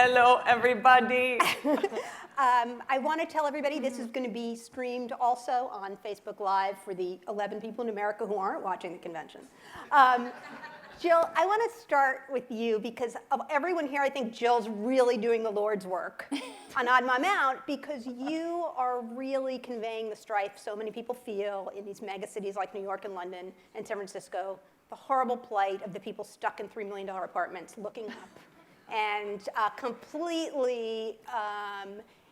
Hello, everybody. I want to tell everybody this is going to be streamed also on Facebook Live for the 11 people in America who aren't watching the convention. Jill, I want to start with you because of everyone here, I think Jill's really doing the Lord's work on Odd Mom Out because you are really conveying the strife so many people feel in these mega cities like New York and London and San Francisco, the horrible plight of the people stuck in $3 million apartments looking up and completely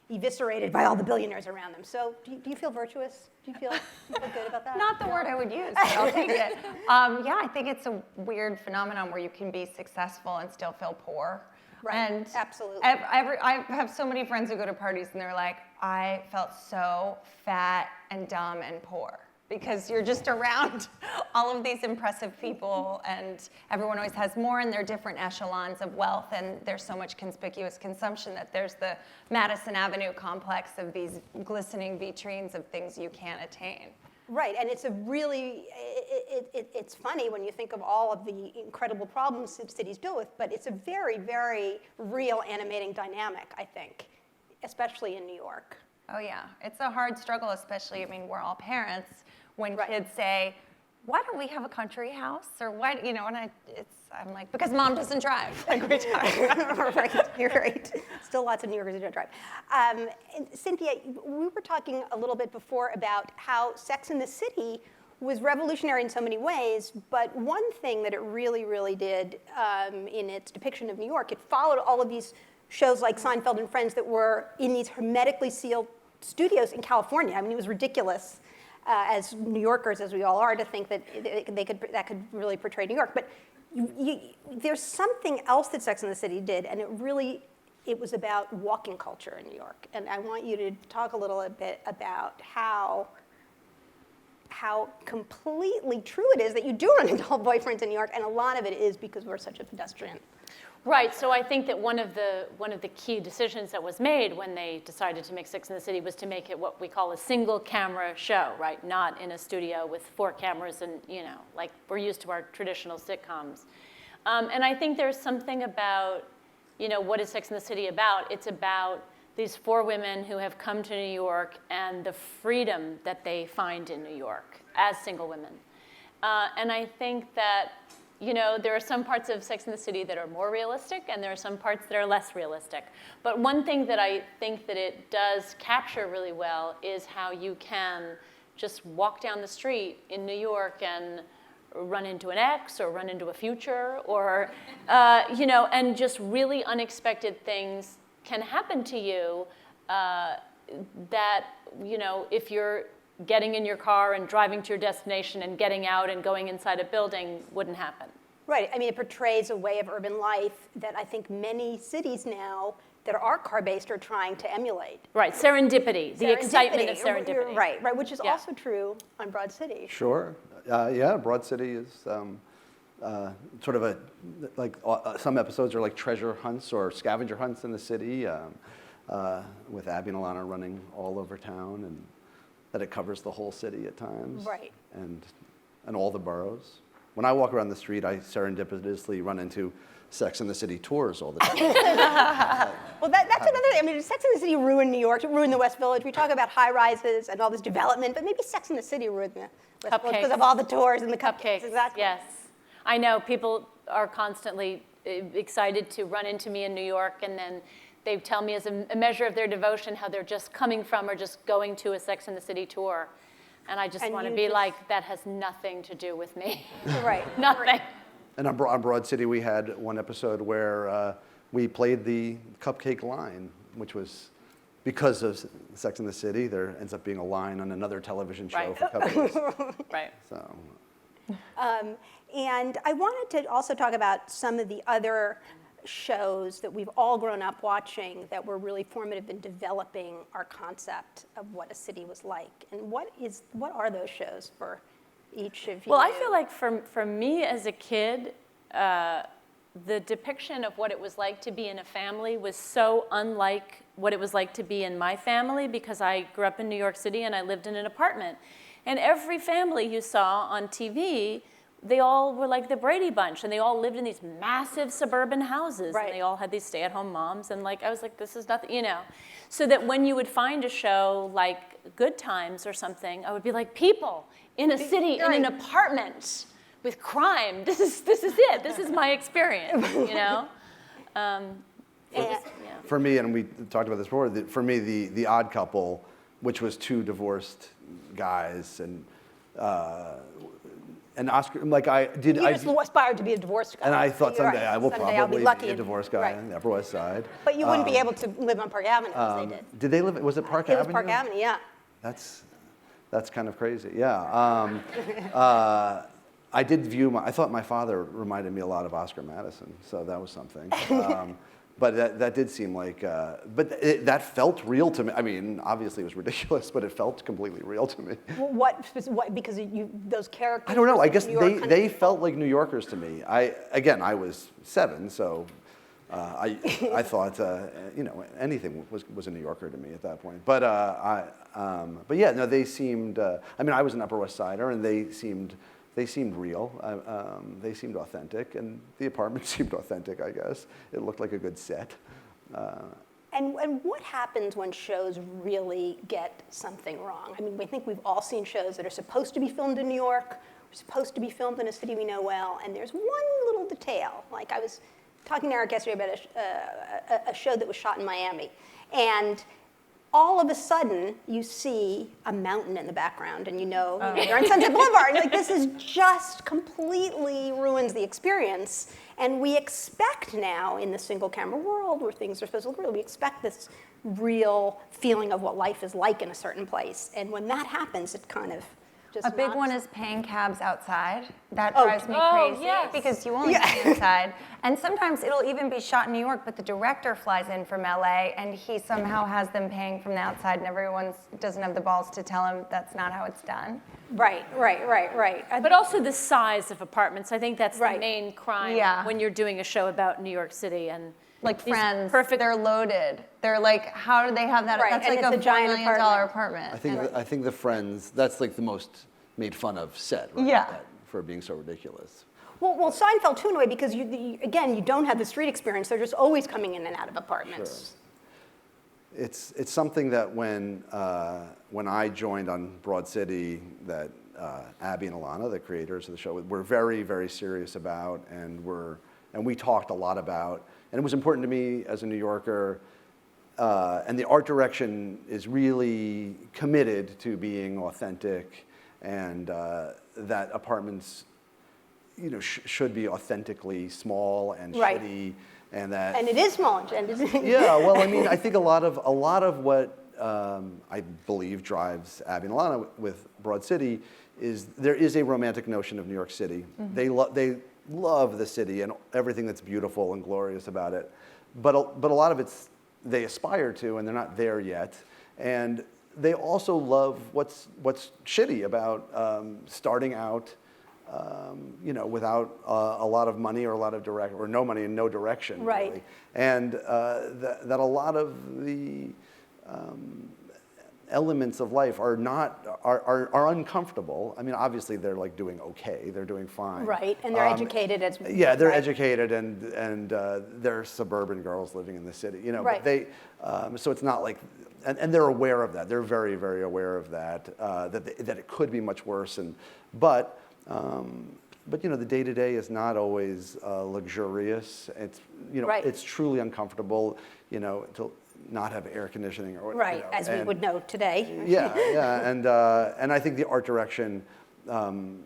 eviscerated by all the billionaires around them. So do you feel virtuous? Do you feel good about that? Not the word I would use, but I'll take it. Yeah, I think it's a weird phenomenon where you can be successful and still feel poor. Right, and absolutely. I have so many friends who go to parties and they're like, I felt so fat and dumb and poor. Because you're just around all of these impressive people and everyone always has more in their different echelons of wealth and there's so much conspicuous consumption that there's the Madison Avenue complex of these glistening vitrines of things you can't attain. Right, and it's a really, it's funny when you think of all of the incredible problems cities deal with, but it's a very, very real animating dynamic, I think, especially in New York. Oh yeah, it's a hard struggle, especially, I mean, we're all parents, when right. kids say, why don't we have a country house? Or why, you know, and I'm like, because mom doesn't drive. Like we talked about. Right, you're right. Still lots of New Yorkers who don't drive. And Cynthia, we were talking a little bit before about how Sex and the City was revolutionary in so many ways, but one thing that it really, really did in its depiction of New York, it followed all of these shows like Seinfeld and Friends that were in these hermetically sealed studios in California. I mean, it was ridiculous as New Yorkers, as we all are, to think that that could really portray New York. But there's something else that Sex and the City did, and it was about walking culture in New York. And I want you to talk a little bit about how completely true it is that you do run into old boyfriends in New York, and a lot of it is because we're such a pedestrian. Right, so I think that one of the key decisions that was made when they decided to make Sex and the City was to make it what we call a single camera show, right? Not in a studio with 4 cameras and, you know, like we're used to our traditional sitcoms. And I think there's something about, you know, what is Sex and the City about? It's about these 4 women who have come to New York and the freedom that they find in New York as single women. And I think that, you know, there are some parts of Sex and the City that are more realistic, and there are some parts that are less realistic. But one thing that I think that it does capture really well is how you can just walk down the street in New York and run into an ex or run into a future, or, you know, and just really unexpected things can happen to you that, you know, if you're getting in your car and driving to your destination and getting out and going inside a building wouldn't happen. Right, I mean, it portrays a way of urban life that I think many cities now that are car-based are trying to emulate. Right, serendipity, the excitement of serendipity. Right, which is also true on Broad City. Sure, yeah, Broad City is sort of some episodes are like treasure hunts or scavenger hunts in the city with Abby and Alana running all over town, and that it covers the whole city at times. Right. And all the boroughs. When I walk around the street, I serendipitously run into Sex and the City tours all the time. Well, that's another thing. I mean, Sex and the City ruined New York, ruined the West Village. We talk about high rises and all this development, but maybe Sex and the City ruined the West Village because of all the tours and the cupcakes. Exactly. Yes. I know people are constantly excited to run into me in New York, and then they tell me as a measure of their devotion how they're just coming from or just going to a Sex and the City tour. And I just want to be like, that has nothing to do with me. Right. Nothing. And on Broad City, we had one episode where we played the cupcake line, which was because of Sex and the City. There ends up being a line on another television show for cupcakes. Right. So. And I wanted to also talk about some of the other shows that we've all grown up watching that were really formative in developing our concept of what a city was like. And what are those shows for each of you? Well, I feel like for me as a kid, the depiction of what it was like to be in a family was so unlike what it was like to be in my family, because I grew up in New York City and I lived in an apartment. And every family you saw on TV they all were like the Brady Bunch, and they all lived in these massive suburban houses, Right. and they all had these stay-at-home moms, and like I was like, this is nothing, you know. So that when you would find a show like Good Times or something, I would be like, people in a city in an apartment with crime. This is it. This is my experience, you know. For me, and we talked about this before, for me, the Odd Couple, which was two divorced guys, and Oscar, like You just aspired to be a divorced guy. and I thought You're someday right. I will Someday I'll probably lucky be a divorced guy on the Upper West Side. But you wouldn't be able to live on Park Avenue as they did. Did they live? Was it Park It Avenue? was Park Avenue, yeah. That's kind of crazy. Yeah. I did view I thought my father reminded me a lot of Oscar Madison, so that was something. But that did seem like, that felt real to me. I mean, obviously it was ridiculous, but it felt completely real to me. What because those characters? I don't know. I guess New York they felt like New Yorkers to me. I was 7, so I thought anything was a New Yorker to me at that point. But yeah, no, they seemed. I mean, I was an Upper West Sider, and they seemed real. They seemed authentic, and the apartment seemed authentic, I guess. It looked like a good set. And what happens when shows really get something wrong? I mean, I think we've all seen shows that are supposed to be filmed in New York, or supposed to be filmed in a city we know well, and there's one little detail. Like I was talking to Eric yesterday about a show that was shot in Miami, and all of a sudden, you see a mountain in the background, and you're on Sunset Boulevard. Like, this is just completely ruins the experience. And we expect now, in the single-camera world, where things are supposed to look real, we expect this real feeling of what life is like in a certain place. And when that happens, it kind of just A big knocks. one is paying cabs outside. That drives me crazy because you only pay inside. And sometimes it'll even be shot in New York, but the director flies in from LA and he somehow has them paying from the outside, and everyone doesn't have the balls to tell him that's not how it's done. Right. But also the size of apartments. I think that's the main crime when you're doing a show about New York City. And like these Friends, they're loaded. They're like, how do they have that? Right, That's and like it's a a giant $4 million apartment. I think the Friends, that's like the most made fun of set, right? Yeah. For being so ridiculous. Well, Seinfeld too in a way, because you don't have the street experience. They're just always coming in and out of apartments. Sure. It's something that when I joined on Broad City, that Abby and Alana, the creators of the show, were very, very serious about, and we talked a lot about, and it was important to me as a New Yorker. And the art direction is really committed to being authentic, and that apartments, should be authentically small and shitty, and that. And it is small and Yeah, well, I mean, I think a lot of what I believe drives Abby and Alana with Broad City is there is a romantic notion of New York City. Mm-hmm. They love the city and everything that's beautiful and glorious about it, but a lot of it's they aspire to, and they're not there yet. And they also love what's shitty about starting out, without a lot of money or a lot of or no money and no direction. Right. Really. And that a lot of the elements of life are uncomfortable. I mean, obviously they're like doing okay, they're doing fine. Right, and they're educated as yeah, they're educated, and they're suburban girls living in the city. Right. But they so it's not like, and they're aware of that. They're very, very aware of that. That it could be much worse, but the day-to-day is not always luxurious. It's it's truly uncomfortable. To not have air conditioning or as we would know today. Yeah, and I think the art direction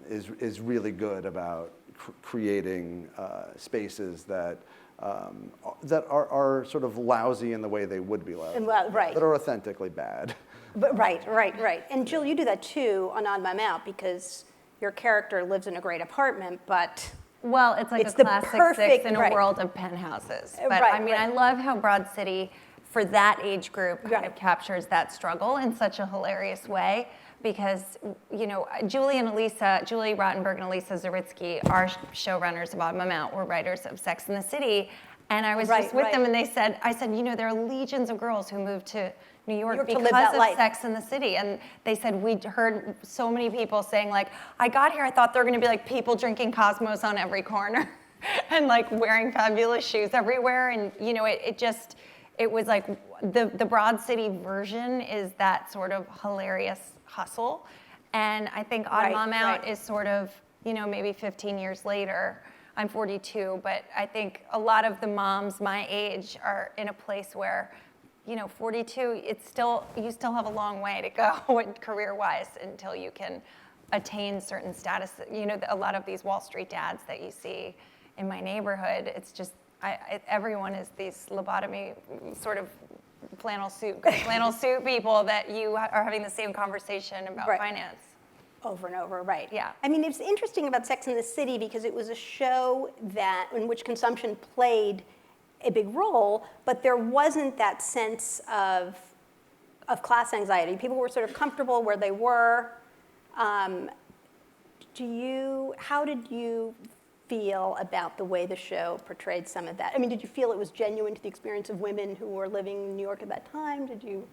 is really good about creating spaces that are sort of lousy in the way they would be lousy, Right. that are authentically bad. But right. And Jill, you do that too on Odd Mom Out, because your character lives in a great apartment, but well, it's like it's a the classic perfect- six in a right. world of penthouses. But Right, I mean, right. I love how Broad City, for that age group, kind of captures that struggle in such a hilarious way. Because, Julie Rottenberg and Elisa Zaritsky, our showrunners of Odd Mom Out, were writers of Sex and the City. And I was Right, just with them, right. and I said, you know, there are legions of girls who moved to New York To live because that of life. Sex in the City. And they said, we heard so many people saying, like, I got here, I thought there were going to be, like, people drinking Cosmos on every corner and, like, wearing fabulous shoes everywhere. And, you know, it was like the Broad City version is that sort of hilarious hustle. And I think Odd Right, Mom Out right. is sort of, you know, maybe 15 years later. I'm 42, but I think a lot of the moms my age are in a place where, you know, 42, you still have a long way to go career-wise until you can attain certain status. You know, a lot of these Wall Street dads that you see in my neighborhood, it's just, everyone is these lobotomy sort of flannel suit people that you are having the same conversation about Right. finance. Over and over, right. Yeah. I mean, it's interesting about Sex and the City because it was a show in which consumption played a big role, but there wasn't that sense of class anxiety. People were sort of comfortable where they were. How did you feel about the way the show portrayed some of that? I mean, did you feel it was genuine to the experience of women who were living in New York at that time? Did you?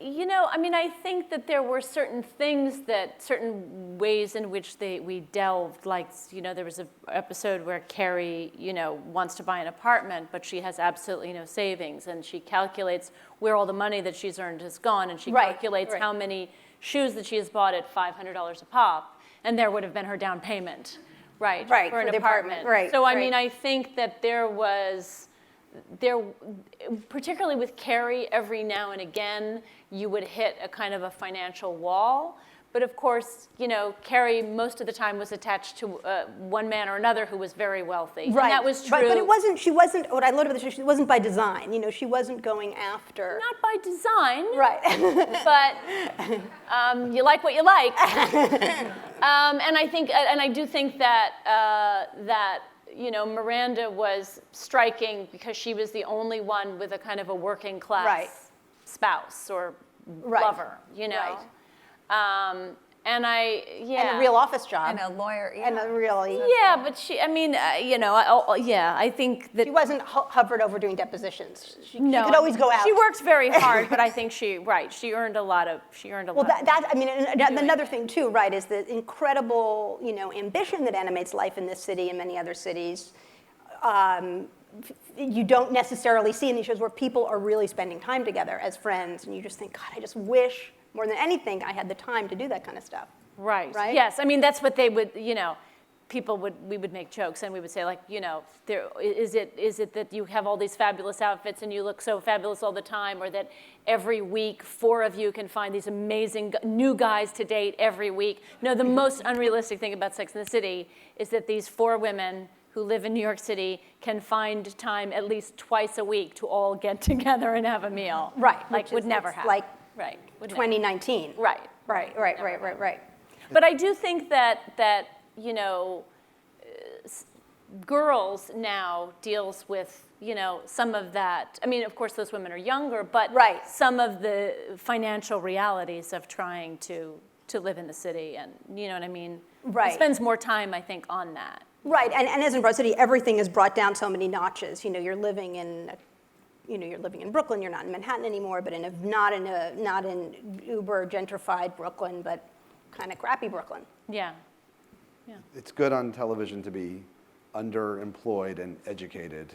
You know, I mean, I think that there were certain ways in which we delved, like, you know, there was an episode where Carrie, you know, wants to buy an apartment, but she has absolutely no savings, and she calculates where all the money that she's earned has gone, and she calculates how many shoes that she has bought at $500 a pop, and there would have been her down payment, right, for an apartment. Right. So, I mean, I think that there, particularly with Carrie, every now and again, you would hit a kind of a financial wall. But of course, you know, Carrie most of the time was attached to one man or another who was very wealthy. Right. And that was true. But she wasn't, what I loved about the show, she wasn't by design. You know, she wasn't going after. Not by design. Right. But you like what you like. And I think, and I do think that you know, Miranda was striking because she was the only one with a kind of a working class spouse or lover, you know. And And a real office job. And a lawyer, And a really. Yeah, but she, I mean, you know, I think that. She wasn't hovered over doing depositions. She No, could always go out. She worked very hard, but I think she earned a lot of. Well, I mean, another thing too, right, is the incredible, you know, ambition that animates life in this city and many other cities. You don't necessarily see in these shows where people are really spending time together as friends, and you just think, God, I just wish more than anything I had the time to do that kind of stuff. Right. Right? Yes. I mean, that's what they would, you know, we would make jokes and we would say, like, you know, is it that you have all these fabulous outfits and you look so fabulous all the time, or that every week 4 of you can find these amazing new guys to date every week? No, the most unrealistic thing about Sex and the City is that these 4 women who live in New York City can find time at least twice a week to all get together and have a meal. Right. Like, would never happen. Like right. Would never. 2019. Right. Right. But I do think that you know, girls now deals with, you know, some of that. I mean, of course, those women are younger, but some of the financial realities of trying to live in the city, and you know what I mean. Right. Spends more time, I think, on that. Right, and as in Broad City, everything is brought down so many notches. You know, you're living in Brooklyn. You're not in Manhattan anymore, but not in uber gentrified Brooklyn, but kind of crappy Brooklyn. Yeah. It's good on television to be underemployed and educated,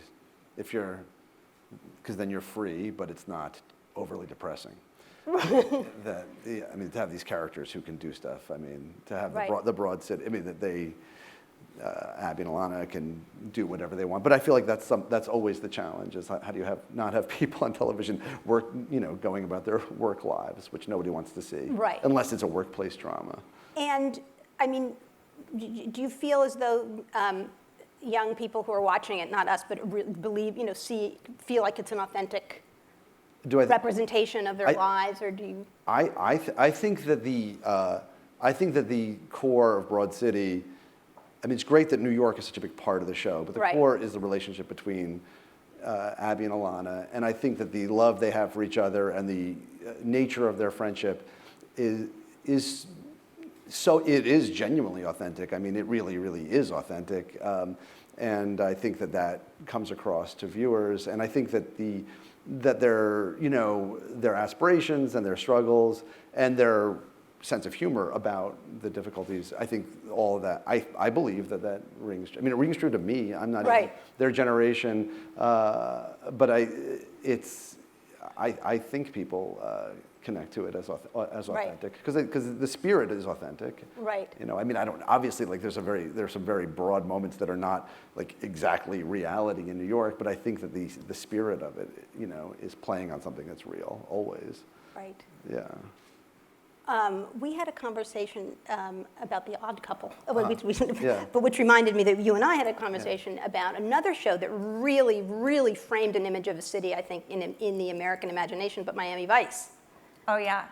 because then you're free, but it's not overly depressing. I mean, to have these characters who can do stuff. I mean, to have the Broad City. I mean, that they. Abby and Alana can do whatever they want, but I feel like that's always the challenge: is how do you not have people on television going about their work lives, which nobody wants to see, unless it's a workplace drama. And I mean, do you feel as though young people who are watching it, not us, but believe, feel like it's an authentic representation of their lives, or do you? I think that the core of Broad City. I mean, it's great that New York is such a big part of the show, but the core is the relationship between Abby and Alana, and I think that the love they have for each other and the nature of their friendship is genuinely authentic. I mean, it really, really is authentic, And I think that that comes across to viewers. And I think that their, you know, their aspirations and their struggles and their sense of humor about the difficulties, I think all of that, I believe that rings, I mean, it rings true to me. I'm not Right. their generation, but I think people connect to it as authentic, because the spirit is authentic. Right. You know, I mean, obviously, like, there's some very broad moments that are not like exactly reality in New York, but I think that the spirit of it, you know, is playing on something that's real always. Right. Yeah. We had a conversation about The Odd Couple, yeah. but which reminded me that you and I had a conversation about another show that really, really framed an image of a city, I think, in the American imagination, but Miami Vice. Oh yeah,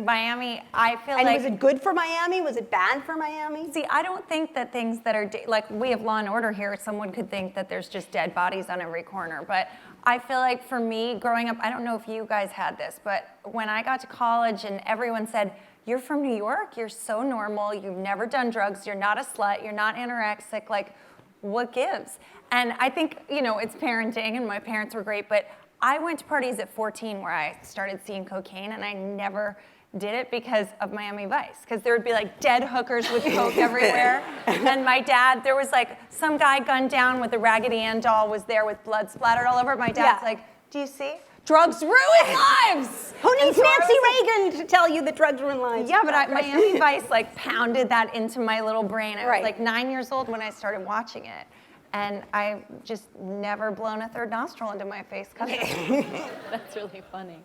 Miami. I feel And like. was it good for Miami? Was it bad for Miami? See, I don't think that things that are like we have Law and Order here. Someone could think that there's just dead bodies on every corner, but I feel like for me, growing up, I don't know if you guys had this, but when I got to college and everyone said, "You're from New York. You're so normal. You've never done drugs. You're not a slut. You're not anorexic. Like, what gives?" And I think, you know, it's parenting, and my parents were great, but I went to parties at 14 where I started seeing cocaine, and I never did it because of Miami Vice, because there would be like dead hookers with coke everywhere. And my dad, there was like some guy gunned down with a Raggedy Ann doll was there with blood splattered all over. My dad's like, "Do you see? Drugs ruin lives!" Who needs And so Nancy Reagan to tell you that drugs ruin lives? Yeah, but Miami Vice like pounded that into my little brain. I was like 9 years old when I started watching it. And I just never blown a third nostril into my face. That's really funny.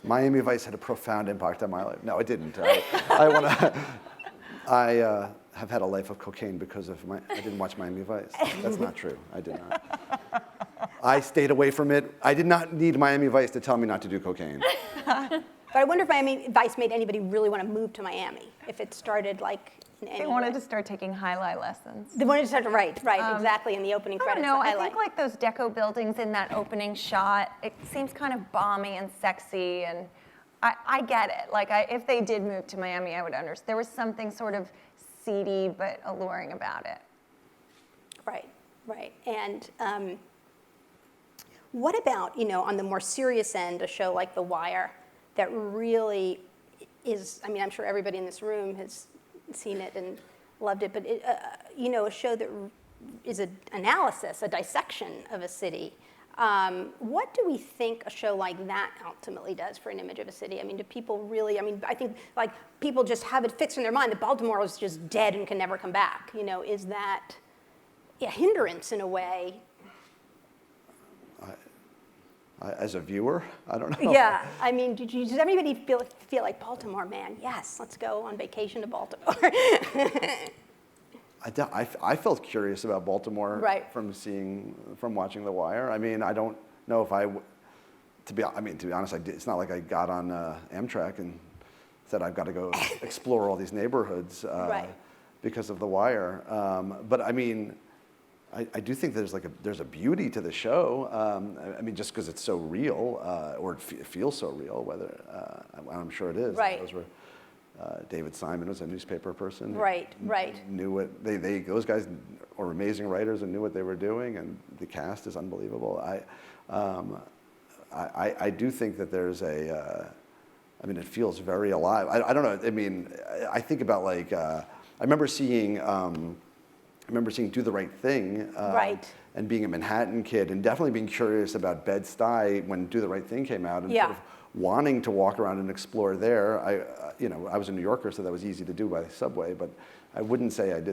Miami Vice had a profound impact on my life. No, it didn't. I have had a life of cocaine because of I didn't watch Miami Vice. That's not true. I did not. I stayed away from it. I did not need Miami Vice to tell me not to do cocaine. But I wonder if Miami Vice made anybody really want to move to Miami, if it started like in any They wanted to start taking highlight lessons. They wanted to start, right, exactly, in the opening I credits. don't know, the I highlight. think like those deco buildings in that opening shot, it seems kind of balmy and sexy, and I get it. Like, if they did move to Miami, I would understand. There was something sort of seedy but alluring about it. Right. And what about, you know, on the more serious end, a show like The Wire that really is, I mean, I'm sure everybody in this room has seen it and loved it, but you know, a show that is an analysis, a dissection of a city. What do we think a show like that ultimately does for an image of a city? I mean, do people really, I mean, I think like people just have it fixed in their mind that Baltimore is just dead and can never come back. You know, is that a hindrance in a way? As a viewer, I don't know. Yeah, I mean, does everybody feel like Baltimore, man? Yes, let's go on vacation to Baltimore. I felt curious about Baltimore from watching The Wire. I mean, I don't know if to be honest, it's not like I got on Amtrak and said I've got to go explore all these neighborhoods because of The Wire. But I mean, I do think there's a beauty to the show. I mean, just because it's so real, or it feels so real. Whether I'm sure it is. Right. Those were David Simon was a newspaper person. Right. Knew what those guys are amazing writers and knew what they were doing, and the cast is unbelievable. I do think that there's I mean, it feels very alive. I don't know. I mean, I think about like I remember seeing Do the Right Thing, and being a Manhattan kid, and definitely being curious about Bed-Stuy when Do the Right Thing came out, and sort of wanting to walk around and explore there. I was a New Yorker, so that was easy to do by subway, but I wouldn't say I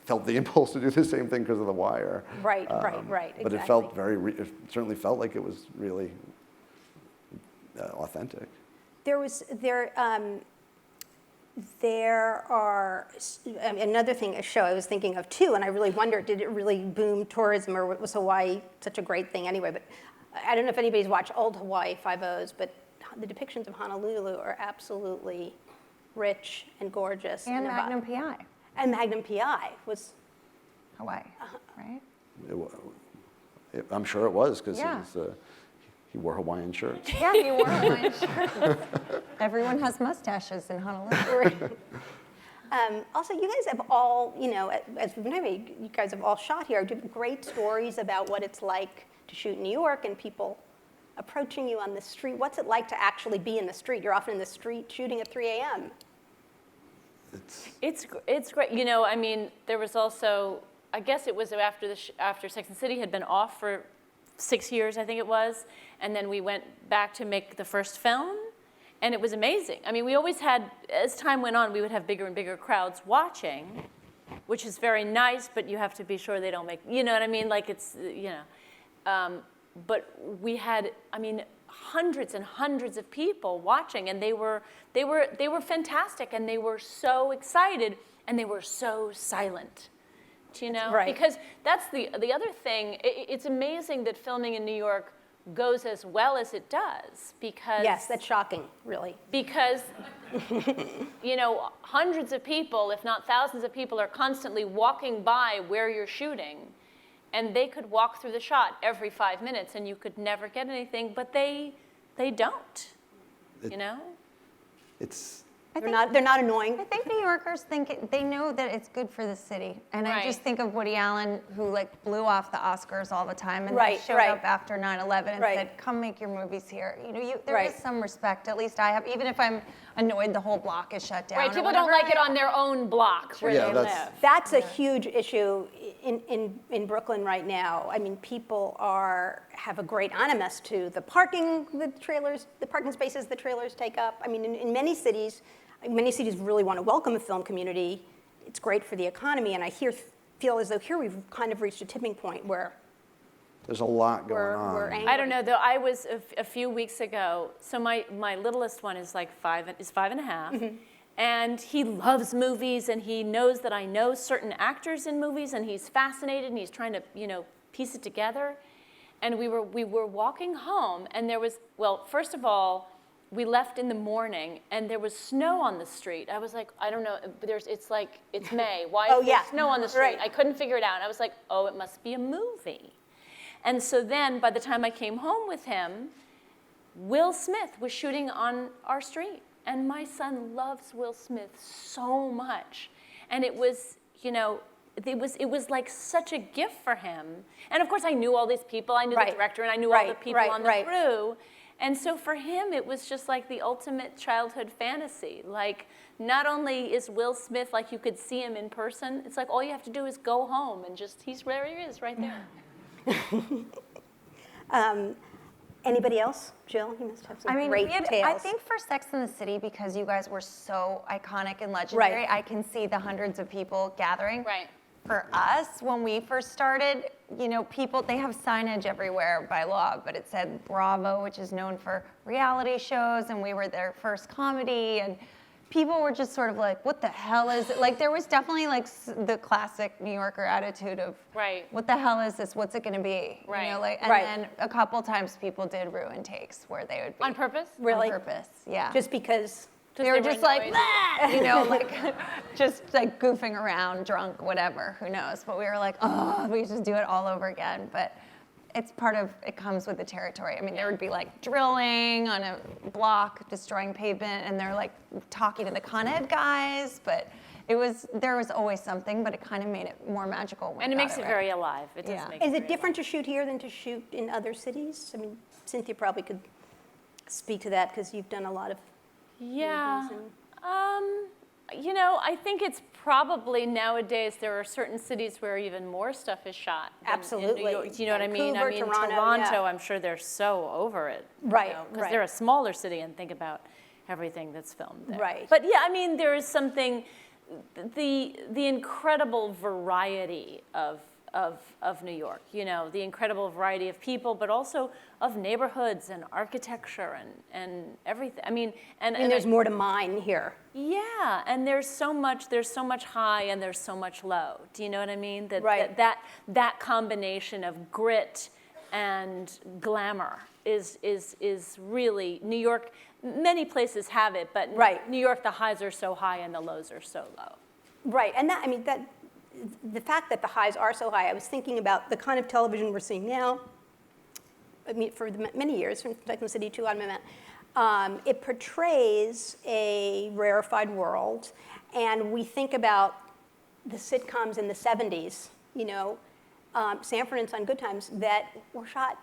felt the impulse to do the same thing because of The Wire. Right. But it felt it certainly felt like it was really authentic. There are another thing, a show I was thinking of too, and I really wondered, did it really boom tourism, or was Hawaii such a great thing anyway? But I don't know if anybody's watched old Hawaii 5-0s, but the depictions of Honolulu are absolutely rich and gorgeous. And Magnum P.I. And Magnum P.I. was Hawaii, right? I'm sure it was, because he wore Hawaiian shirts. Yeah, he wore Hawaiian shirts. Everyone has mustaches in Honolulu. Also, you guys have all, as we've been having, you guys have all shot here, do great stories about what it's like to shoot in New York and people approaching you on the street. What's it like to actually be in the street? You're often in the street shooting at 3 a.m. It's great. I mean, there was also, I guess it was after Sex and the City had been off for 6 years, I think it was, and then we went back to make the first film, and it was amazing. I mean, we always had, as time went on, we would have bigger and bigger crowds watching, which is very nice, but you have to be sure they don't make, you know what I mean? Like it's, but we had, I mean, hundreds and hundreds of people watching, and they were fantastic, and they were so excited, and they were so silent. Right. Because that's the other thing. It's amazing that filming in New York goes as well as it does, because Yes, that's shocking, really. because hundreds of people, if not thousands of people, are constantly walking by where you're shooting, and they could walk through the shot every 5 minutes, and you could never get anything, but they don't. It's They're not annoying. I think New Yorkers they know that it's good for the city. And I just think of Woody Allen, who blew off the Oscars all the time and then showed up after 9/11 and said, come make your movies here. There is some respect, at least I have, even if I'm annoyed the whole block is shut down. Right, people don't like it on their own block where they live. That's a huge issue in Brooklyn right now. I mean, people have a great animus to the parking spaces the trailers take up. I mean, in many cities really want to welcome a film community. It's great for the economy, and I feel as though here we've kind of reached a tipping point where there's a lot going on. We're angry. I don't know, though. I was a few weeks ago. So my littlest one is 5.5, and he loves movies, and he knows that I know certain actors in movies, and he's fascinated, and he's trying to piece it together. And we were walking home, and there was, well, first of all, we left in the morning, and there was snow on the street. I was like, I don't know, it's May. Why is there snow on the street? Right. I couldn't figure it out. I was like, oh, it must be a movie. And so then, by the time I came home with him, Will Smith was shooting on our street. And my son loves Will Smith so much. And it was, it was like such a gift for him. And of course, I knew all these people. I knew the director, and I knew all the people on the crew. And so for him, it was just like the ultimate childhood fantasy. Like, not only is Will Smith, like you could see him in person, it's like all you have to do is go home and he's where he is, right there. Anybody else? Jill, you must have some great tales. I think for Sex and the City, because you guys were so iconic and legendary, I can see the hundreds of people gathering. Right. For us, when we first started, people, they have signage everywhere by law, but it said Bravo, which is known for reality shows, and we were their first comedy, and people were just sort of like, what the hell is it? Like, there was definitely the classic New Yorker attitude of, what the hell is this? What's it gonna be? Right. And then a couple times people did ruin takes where they would be. On purpose? Really? On purpose, yeah. Just because they were just like, just like goofing around, drunk, whatever, who knows. But we were like, oh, we just do it all over again. But it comes with the territory. I mean, there would be drilling on a block, destroying pavement, and they're talking to the Con Ed guys, but there was always something, but it kind of made it more magical. And it makes it very alive. It does make Is it different to shoot here than to shoot in other cities? I mean, Cynthia probably could speak to that because you've done a lot of movies. I think it's probably nowadays there are certain cities where even more stuff is shot. Absolutely. In New York. Do you know what I mean? Vancouver, Toronto, I'm sure they're so over it. Right. Because they're a smaller city, and think about everything that's filmed there. Right. But yeah, I mean, there is something, the incredible variety of New York, the incredible variety of people, but also of neighborhoods and architecture and everything. I mean, and there's more to mine here. Yeah, and there's so much high and there's so much low. Do you know what I mean? That combination of grit and glamour is really New York. Many places have it, but New York, the highs are so high and the lows are so low. Right, and the fact that the highs are so high, I was thinking about the kind of television we're seeing now. I mean, for many years, from Sex and the City to On My Man, It portrays a rarefied world, and we think about the sitcoms in the 70s, Sanford and Son, Good Times, that were shot,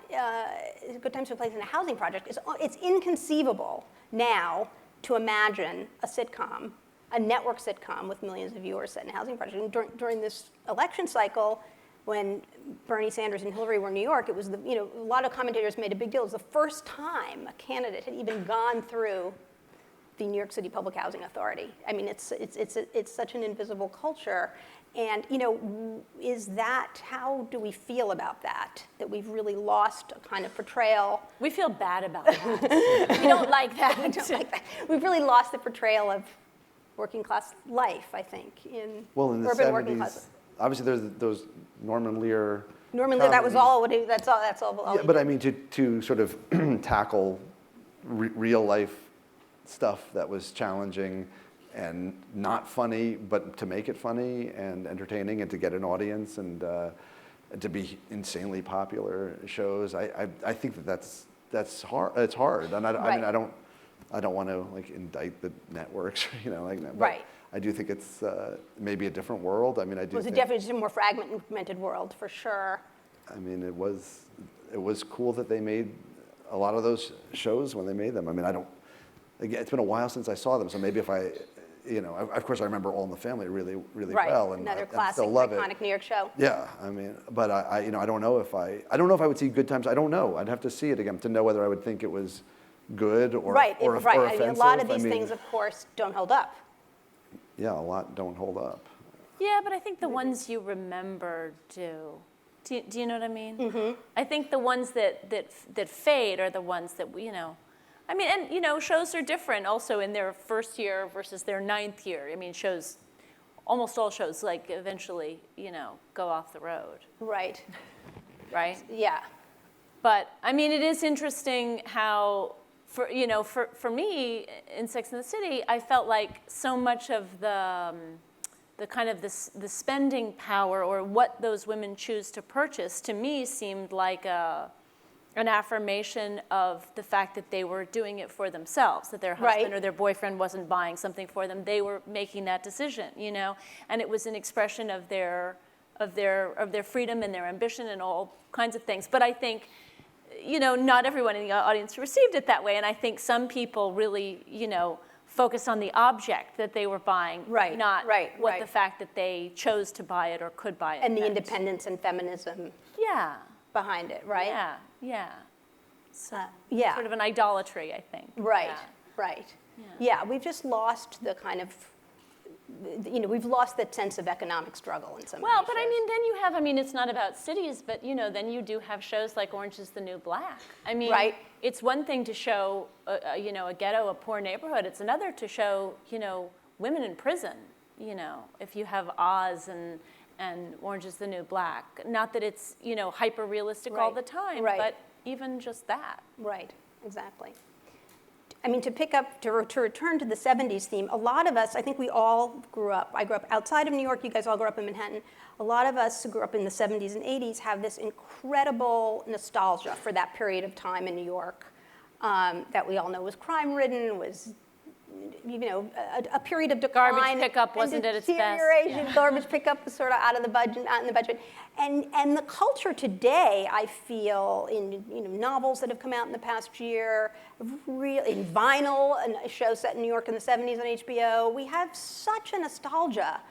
Good Times took place in a housing project. It's inconceivable now to imagine a sitcom, a network sitcom with millions of viewers set in a housing project. And during this election cycle, when Bernie Sanders and Hillary were in New York, it was a lot of commentators made a big deal. It was the first time a candidate had even gone through the New York City Public Housing Authority. I mean, it's such an invisible culture. And how do we feel about that? That we've really lost a kind of portrayal? We feel bad about it. We don't like that. We don't like that. We've really lost the portrayal of working class life, I think, in the urban working class. Obviously, there's those Norman Lear. Norman Lear, that was all. That's all. Yeah, but I mean, to sort of tackle real life stuff that was challenging and not funny, but to make it funny and entertaining and to get an audience and to be insanely popular shows. I think that's hard. It's hard, and I mean, I don't want to indict the networks, but right. I do think it's maybe a different world. I mean, I do. It was definitely just a more fragmented world for sure. I mean, it was cool that they made a lot of those shows when they made them. I mean, again, it's been a while since I saw them, so maybe if I, of course I remember All in the Family really, really right. well, and another I classic, still love iconic New York show. Yeah, I mean, but I don't know if I would see Good Times. I don't know. I'd have to see it again to know whether I would think it was good or right. or right. offensive. I mean, a lot of these things, of course, don't hold up. Yeah, a lot don't hold up. Yeah, but I think the ones you remember do. Do you know what I mean? Mm-hmm. I think the ones that fade are the ones that I mean, and shows are different also in their first year versus their 9th year. I mean, almost all shows eventually go off the road. Right. Right? Yeah. But I mean, it is interesting how for me in Sex and the City, I felt like so much of the kind of the spending power or what those women choose to purchase to me seemed like an affirmation of the fact that they were doing it for themselves, that their husband right. or their boyfriend wasn't buying something for them. They were making that decision, and it was an expression of their freedom and their ambition and all kinds of things. But I think, not everyone in the audience received it that way, and I think some people really, focus on the object that they were buying, right. not right. what right. the fact that they chose to buy it or could buy it. And the meant. independence and feminism. Yeah. Behind it, right? Yeah. So yeah. Sort of an idolatry, I think. Right. Yeah. Right. Yeah, we've just lost the kind of, we've lost that sense of economic struggle in some. Well, but shows. I mean, then you have, it's not about cities, but then you do have shows like Orange is the New Black. I mean, right. It's one thing to show, a ghetto, a poor neighborhood. It's another to show, women in prison. If you have Oz and Orange is the New Black. Not that it's, hyper realistic right. all the time, right. but even just that. Right. Exactly. I mean, to return to the 70s theme, a lot of us, I think we all grew up. I grew up outside of New York. You guys all grew up in Manhattan. A lot of us who grew up in the 70s and 80s have this incredible nostalgia for that period of time in New York that we all know was crime-ridden, was a period of decline. Garbage pickup wasn't at its best. Yeah. Garbage pickup was sort of out in the budget. And the culture today, I feel, in novels that have come out in the past year, in vinyl, a show set in New York in the 70s on HBO, we have such a nostalgia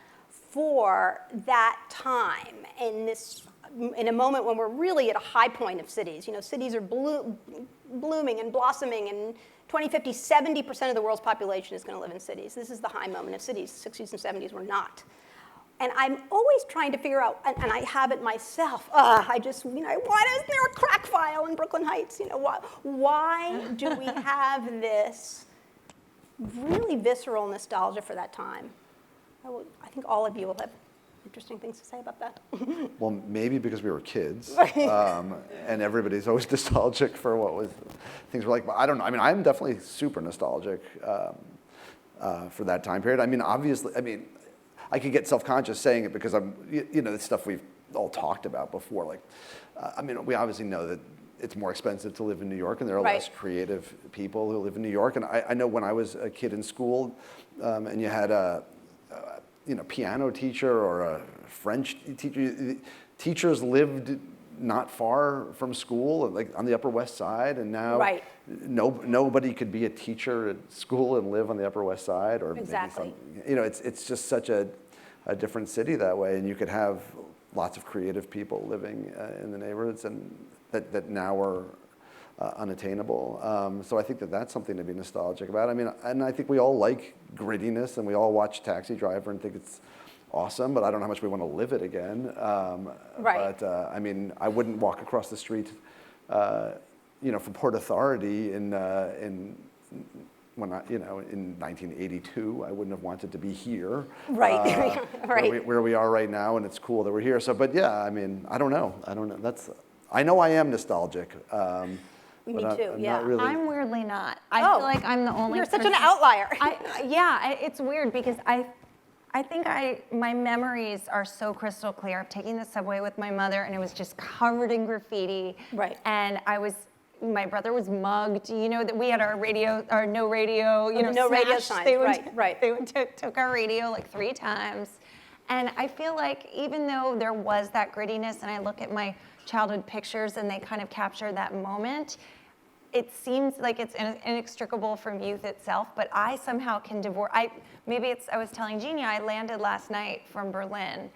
for that time in a moment when we're really at a high point of cities. Cities are blooming and blossoming, and 2050, 70% of the world's population is going to live in cities. This is the high moment of cities. 60s and 70s were not. And I'm always trying to figure out, and I have it myself, why isn't there a crack file in Brooklyn Heights? Why do we have this really visceral nostalgia for that time? I think all of you will have interesting things to say about that. Well, maybe because we were kids, and everybody's always nostalgic for what things were like. But I don't know. I mean, I'm definitely super nostalgic for that time period. I mean, obviously, I could get self-conscious saying it because it's stuff we've all talked about before. We obviously know that it's more expensive to live in New York, and there are Right. less creative people who live in New York. And I know when I was a kid in school, and you had a piano teacher or a French teacher, teachers lived not far from school, like on the Upper West Side, and now Right. nobody could be a teacher at school and live on the Upper West Side, or Exactly. maybe it's just such a different city that way, and you could have lots of creative people living in the neighborhoods, and that now are unattainable. So I think that's something to be nostalgic about. I mean, and I think we all like grittiness, and we all watch Taxi Driver and think it's awesome, but I don't know how much we want to live it again. Right. But I mean, I wouldn't walk across the street, from Port Authority in 1982. I wouldn't have wanted to be here. Right. Right. Where we are right now, and it's cool that we're here. So, but yeah, I mean, I don't know. I know I am nostalgic. Me but too, I'm yeah. not really. I'm weirdly not. I Oh. feel like I'm the only You're such an person- outlier. It's weird because I think my memories are so crystal clear of taking the subway with my mother, and it was just covered in graffiti. Right. And my brother was mugged. You know that we had our no radio, No radio smashed. signs, right. They took our radio like 3 times. And I feel like even though there was that grittiness, and I look at my childhood pictures and they kind of capture that moment, it seems like it's inextricable from youth itself, but I somehow can divorce. I was telling Jeannie, I landed last night from Berlin,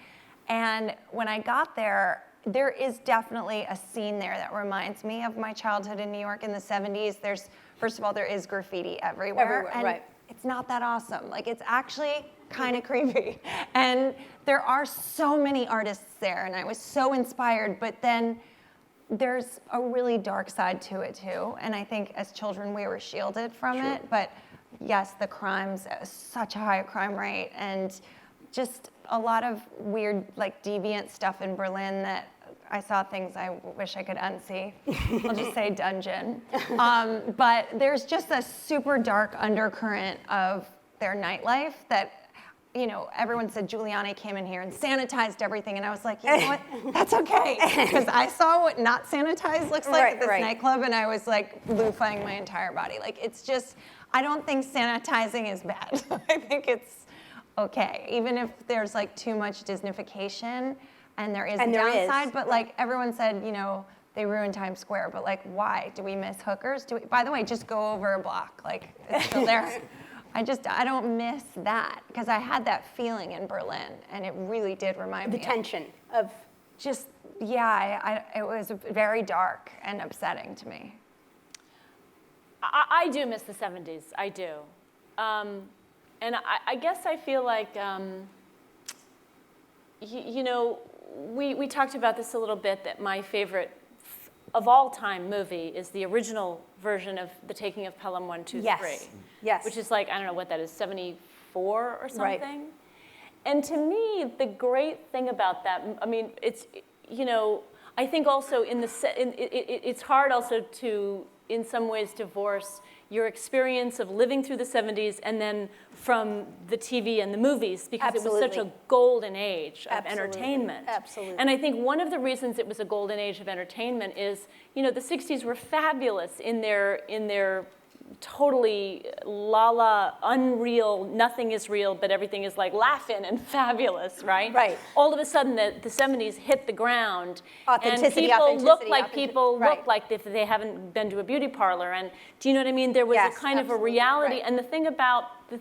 and when I got there is definitely a scene there that reminds me of my childhood in New York in the 70s. First of all, there is graffiti everywhere. And right. it's not that awesome. Like, it's actually kind of creepy. And there are so many artists there, and I was so inspired, but then there's a really dark side to it too, and I think as children we were shielded from Sure. it, but yes, the crimes, such a high crime rate, and just a lot of weird, like, deviant stuff in Berlin that I saw things I wish I could unsee. I'll just say dungeon. But there's just a super dark undercurrent of their nightlife that, everyone said Giuliani came in here and sanitized everything, and I was like, you know what, that's okay, because I saw what not sanitized looks like at this nightclub, and I was like loofahing my entire body. Like, it's just, I don't think sanitizing is bad. I think it's okay, even if there's like too much Disneyfication, and there is a downside, but like everyone said, they ruined Times Square, but like, why? Do we miss hookers? By the way, just go over a block, like, it's still there. I don't miss that, because I had that feeling in Berlin, and it really did remind me. The tension of. Just, it was very dark and upsetting to me. I do miss the 70s, I do. And I guess I feel like, we talked about this a little bit, that my favorite of all time movie is the original version of The Taking of Pelham 1, 2, 3. Yes. Which is like, I don't know what that is, 74 or something. Right. And to me, the great thing about that, I mean, it's, I think also it's hard also to, in some ways, divorce your experience of living through the 70s and then from the TV and the movies, because it was such a golden age of entertainment. Absolutely. And I think one of the reasons it was a golden age of entertainment is, the 60s were fabulous in their totally unreal, nothing is real, but everything is like laughing and fabulous, right? Right. All of a sudden, the 70s hit the ground, Authenticity, and people look like authenticity. people Right. look like if they haven't been to a beauty parlor. And do you know what I mean? There was Yes, a kind of a absolutely, reality. right. And the thing about the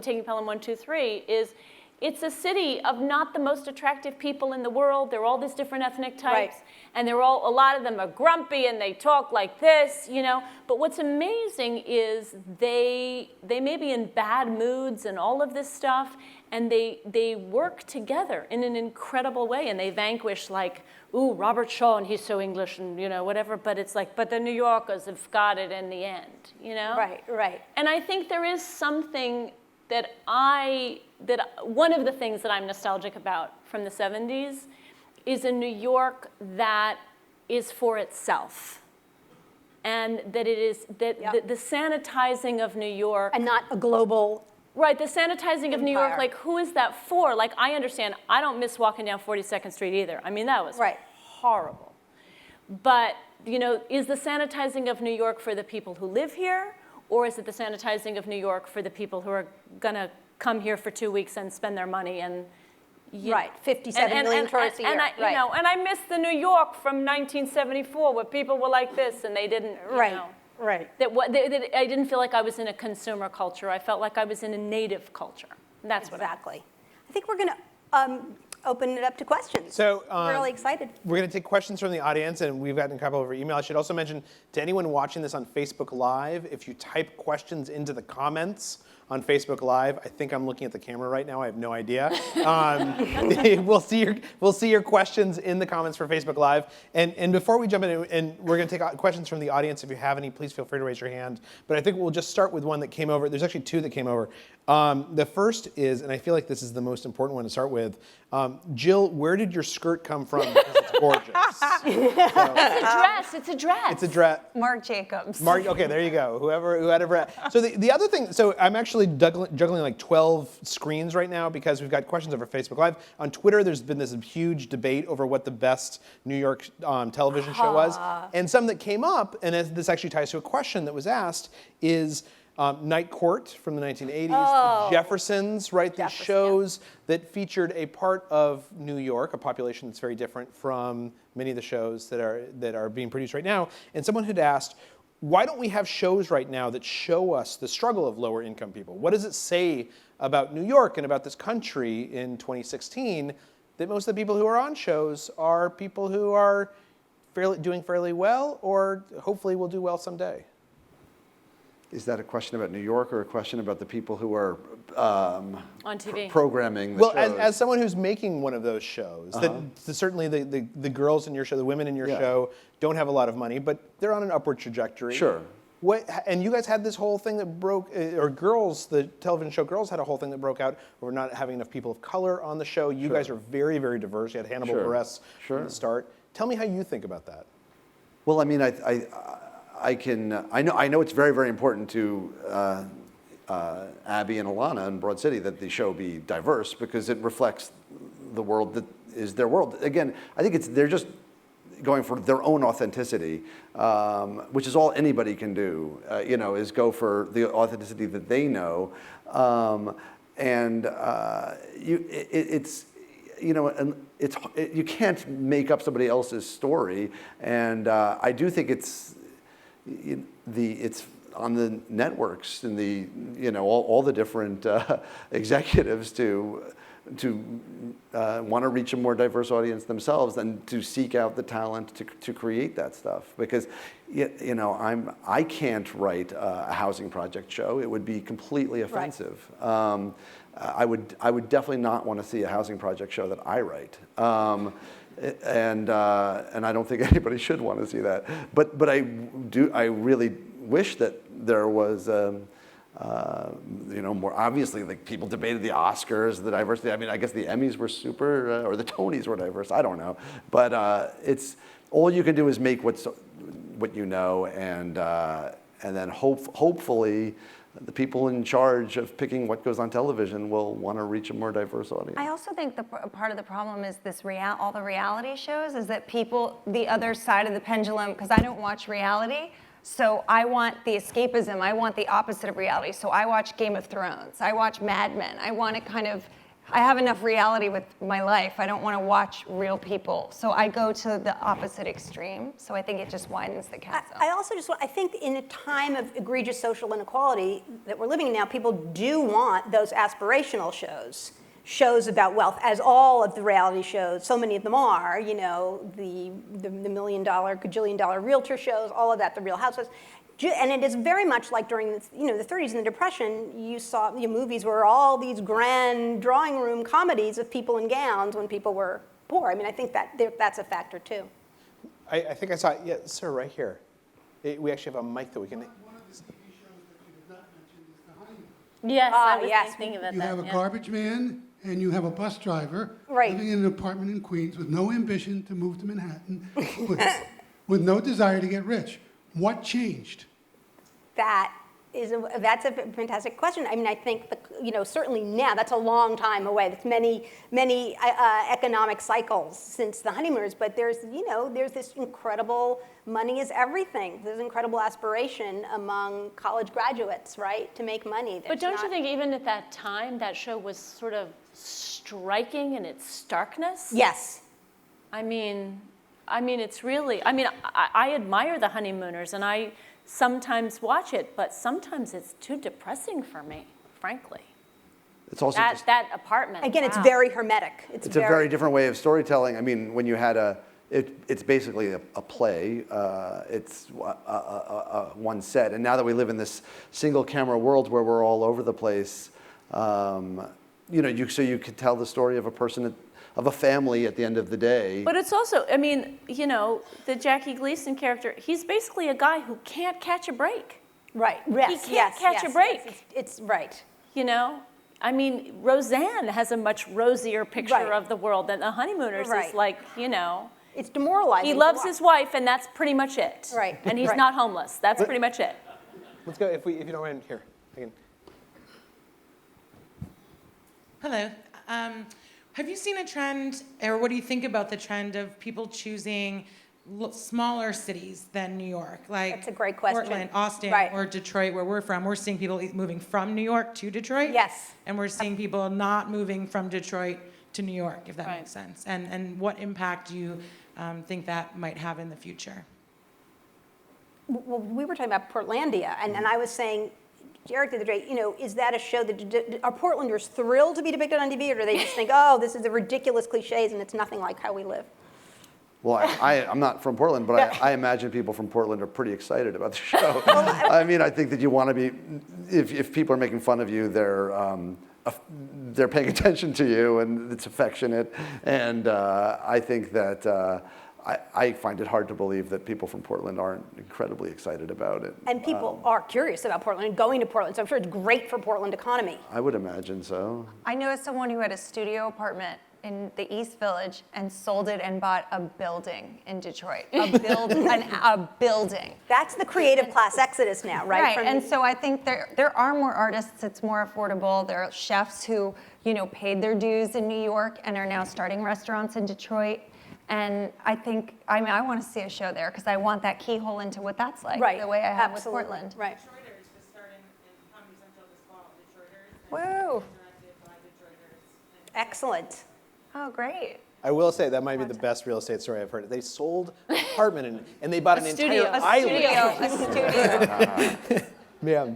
Taking Pelham 1, 2, 3 is, it's a city of not the most attractive people in the world. There are all these different ethnic types, Right. and a lot of them are grumpy and they talk like this, But what's amazing is they may be in bad moods and all of this stuff, and they work together in an incredible way, and they vanquish like, ooh, Robert Shaw, and he's so English, and whatever. But it's like, but the New Yorkers have got it in the end, Right. And I think there is something that one of the things that I'm nostalgic about from the 70s is a New York that is for itself. And that it is, the sanitizing of New York. And not a global. Right, the sanitizing of New York, empire. like, who is that for? Like, I understand, I don't miss walking down 42nd Street either. I mean, that was Right. horrible. But is the sanitizing of New York for the people who live here, or is it the sanitizing of New York for the people who are gonna come here for 2 weeks and spend their money and right, 57 million tourists a year. And I miss the New York from 1974 where people were like this and they didn't, Right. I didn't feel like I was in a consumer culture. I felt like I was in a native culture. And that's Exactly. I think we're going to open it up to questions. So we're really excited. We're going to take questions from the audience, and we've gotten a couple over email. I should also mention to anyone watching this on Facebook Live, if you type questions into the comments on Facebook Live, I think I'm looking at the camera right now. I have no idea. We'll see your questions in the comments for Facebook Live. And before we jump in, and we're going to take questions from the audience. If you have any, please feel free to raise your hand. But I think we'll just start with one that came over. There's actually two that came over. The first is, and I feel like this is the most important one to start with. Jill, where did your skirt come from? Because it's gorgeous. It's a dress. It's a dress. Marc Jacobs. Okay, there you go. Who had ever. So the other thing, so I'm actually juggling like 12 screens right now because we've got questions over Facebook Live. On Twitter, there's been this huge debate over what the best New York television show was. And some that came up, and as this actually ties to a question that was asked, is Night Court from the 1980s, The Jeffersons, right? These shows that featured a part of New York, a population that's very different from many of the shows that are being produced right now. And someone had asked, why don't we have shows right now that show us the struggle of lower income people? What does it say about New York and about this country in 2016 that most of the people who are on shows are people who are doing fairly well or hopefully will do well someday? Is that a question about New York or a question about the people who are on TV programming the shows? Well, as someone who's making one of those shows, certainly the girls in your show, the women in your show, don't have a lot of money, but they're on an upward trajectory. Sure. And you guys had this whole thing that broke, or Girls, the television show Girls had a whole thing that broke out over not having enough people of color on the show. You guys are very, very diverse. You had Hannibal Buress from the start. Tell me how you think about that. Well, I mean, I know it's very, very important to Abby and Alana in Broad City that the show be diverse because it reflects the world that is their world. Again, I think they're just going for their own authenticity, which is all anybody can do. Is go for the authenticity that they know, you can't make up somebody else's story, and I do think it's on the networks and all the different executives to want to reach a more diverse audience themselves and to seek out the talent to create that stuff, because I can't write a housing project show. It would be completely offensive. Right. I would definitely not want to see a housing project show that I write. And I don't think anybody should want to see that. But I really wish that there was more obviously, like, people debated the Oscars, the diversity. I mean, I guess the Emmys were super, or the Tonys were diverse. I don't know, but it's all you can do is make what you know, and then hopefully the people in charge of picking what goes on television will want to reach a more diverse audience. I also think part of the problem is all the reality shows is that people, the other side of the pendulum, because I don't watch reality, so I want the escapism, I want the opposite of reality. So I watch Game of Thrones, I watch Mad Men, I have enough reality with my life. I don't want to watch real people. So I go to the opposite extreme. So I think it just widens the chasm. I also I think in a time of egregious social inequality that we're living in now, people do want those aspirational shows about wealth, as all of the reality shows, so many of them are, the $1 million, gajillion dollar realtor shows, all of that, the Real Housewives. And it is very much like during the 30s and the Depression, you saw movies where all these grand drawing room comedies of people in gowns when people were poor. I mean, I think that's a factor too. I think I saw it. Yeah, sir, right here. We actually have a mic that we can. One of the TV shows that you did not mention is The Honeymoon. Yes, I was thinking about that. You have a garbage man and you have a bus driver right. living in an apartment in Queens with no ambition to move to Manhattan, with no desire to get rich. What changed? That That's a fantastic question. I mean, I think, certainly now, that's a long time away. That's many economic cycles since the honeymooners, but there's this incredible, money is everything. There's incredible aspiration among college graduates, right, to make money. But don't you think even at that time, that show was sort of striking in its starkness? Yes. I mean, it's really, I admire the honeymooners, and I sometimes watch it, but sometimes it's too depressing for me, frankly. It's also that apartment. Again, wow. it's very hermetic. It's a very different way of storytelling. I mean, when you had it's basically a play. It's one set, and now that we live in this single camera world where we're all over the place, so you could tell the story of a person, of a family at the end of the day. But it's also, the Jackie Gleason character, he's basically a guy who can't catch a break. Right. Yes, He can't catch a break. Yes, it's right. Roseanne has a much rosier picture Right. of the world than the honeymooners Right. is like, It's demoralizing. he to loves watch. his wife and that's pretty much it. Right. And he's Right. not homeless. That's pretty much it. Let's go, if you don't mind, here. Again. Hello. Have you seen a trend, or what do you think about the trend of people choosing smaller cities than New York? Like That's a great question. Portland, Austin, Right. or Detroit, where we're from. We're seeing people moving from New York to Detroit. Yes. And we're seeing people not moving from Detroit to New York, if that Right. makes sense. And what impact do you think that might have in the future? Well, we were talking about Portlandia, and I was saying, Jared the other day, is that a show that, are Portlanders thrilled to be depicted on TV, or do they just think, oh, this is a ridiculous cliches and it's nothing like how we live? Well, I'm not from Portland, but I imagine people from Portland are pretty excited about the show. I think that you want to be, if people are making fun of you, they're paying attention to you, and it's affectionate. And I think that I find it hard to believe that people from Portland aren't incredibly excited about it. And people are curious about Portland and going to Portland, so I'm sure it's great for Portland economy. I would imagine so. I know someone who had a studio apartment in the East Village and sold it and bought a building in Detroit. A building. That's the creative class exodus now, right? Right, and so I think there are more artists, it's more affordable. There are chefs who, paid their dues in New York and are now starting restaurants in Detroit. And I think, I want to see a show there because I want that keyhole into what that's like, Right. the way I have Absolutely. with Portland. Right. Detroiters to start in Comedy Central this fall. Detroiters. Woo! Directed by Detroiters. Excellent. Oh, great. I will say that might be the best real estate story I've heard. They sold an apartment and they bought an studio. entire A island. A studio. Yeah.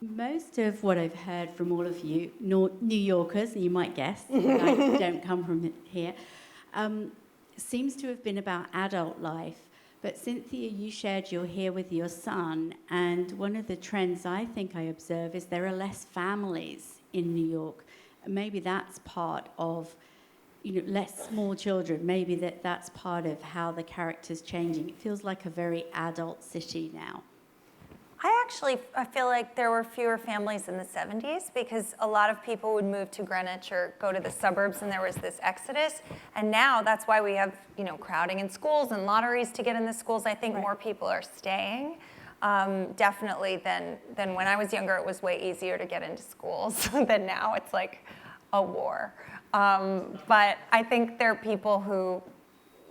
Most of what I've heard from all of you, New Yorkers, and you might guess, I don't come from here, seems to have been about adult life. But Cynthia, you shared you're here with your son, and one of the trends I think I observe is there are less families in New York. And maybe that's part of, less small children. Maybe that's part of how the character's changing. It feels like a very adult city now. I feel like there were fewer families in the 70s because a lot of people would move to Greenwich or go to the suburbs and there was this exodus. And now that's why we have, crowding in schools and lotteries to get in the schools. I think more people are staying. Definitely than when I was younger, it was way easier to get into schools than now. It's like a war. But I think there are people who,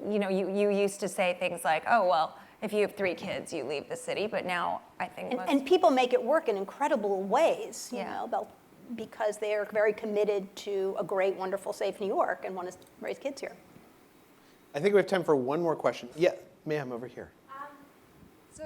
you used to say things like, oh, well, if you have 3 kids, you leave the city. But now I think And people make it work in incredible ways, Yeah. because they are very committed to a great, wonderful, safe New York and want to raise kids here. I think we have time for one more question. Yeah, ma'am, over here. So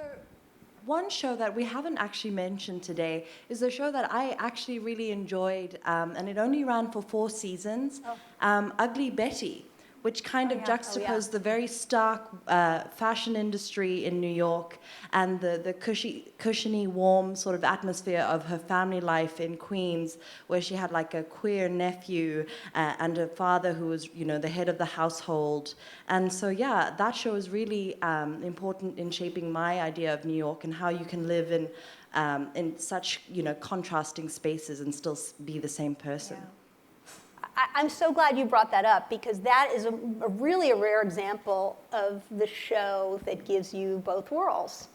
one show that we haven't actually mentioned today is a show that I actually really enjoyed, and it only ran for 4 seasons, Ugly Betty, which kind of juxtaposed the very stark fashion industry in New York and the cushiony, warm sort of atmosphere of her family life in Queens, where she had like a queer nephew and a father who was, the head of the household. And so, yeah, that show is really important in shaping my idea of New York and how you can live in such, contrasting spaces and still be the same person. Yeah. I'm so glad you brought that up, because that is really a rare example of the show that gives you both worlds.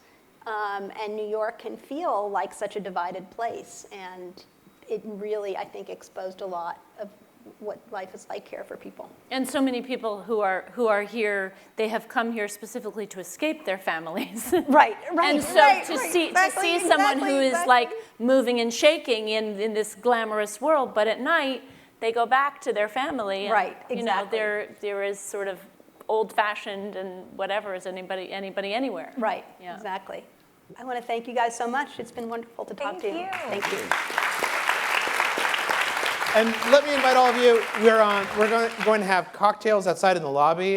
And New York can feel like such a divided place, and it really, I think, exposed a lot of what life is like here for people. And so many people who are here, they have come here specifically to escape their families. Right. And so to see someone who is like moving and shaking in this glamorous world, but at night they go back to their family. And, Right, exactly. You know, there is sort of old-fashioned and whatever as anybody anywhere. Right, Yeah. exactly. I want to thank you guys so much. It's been wonderful to talk to you. Thank you. Thank you. And let me invite all of you. We're going to have cocktails outside in the lobby.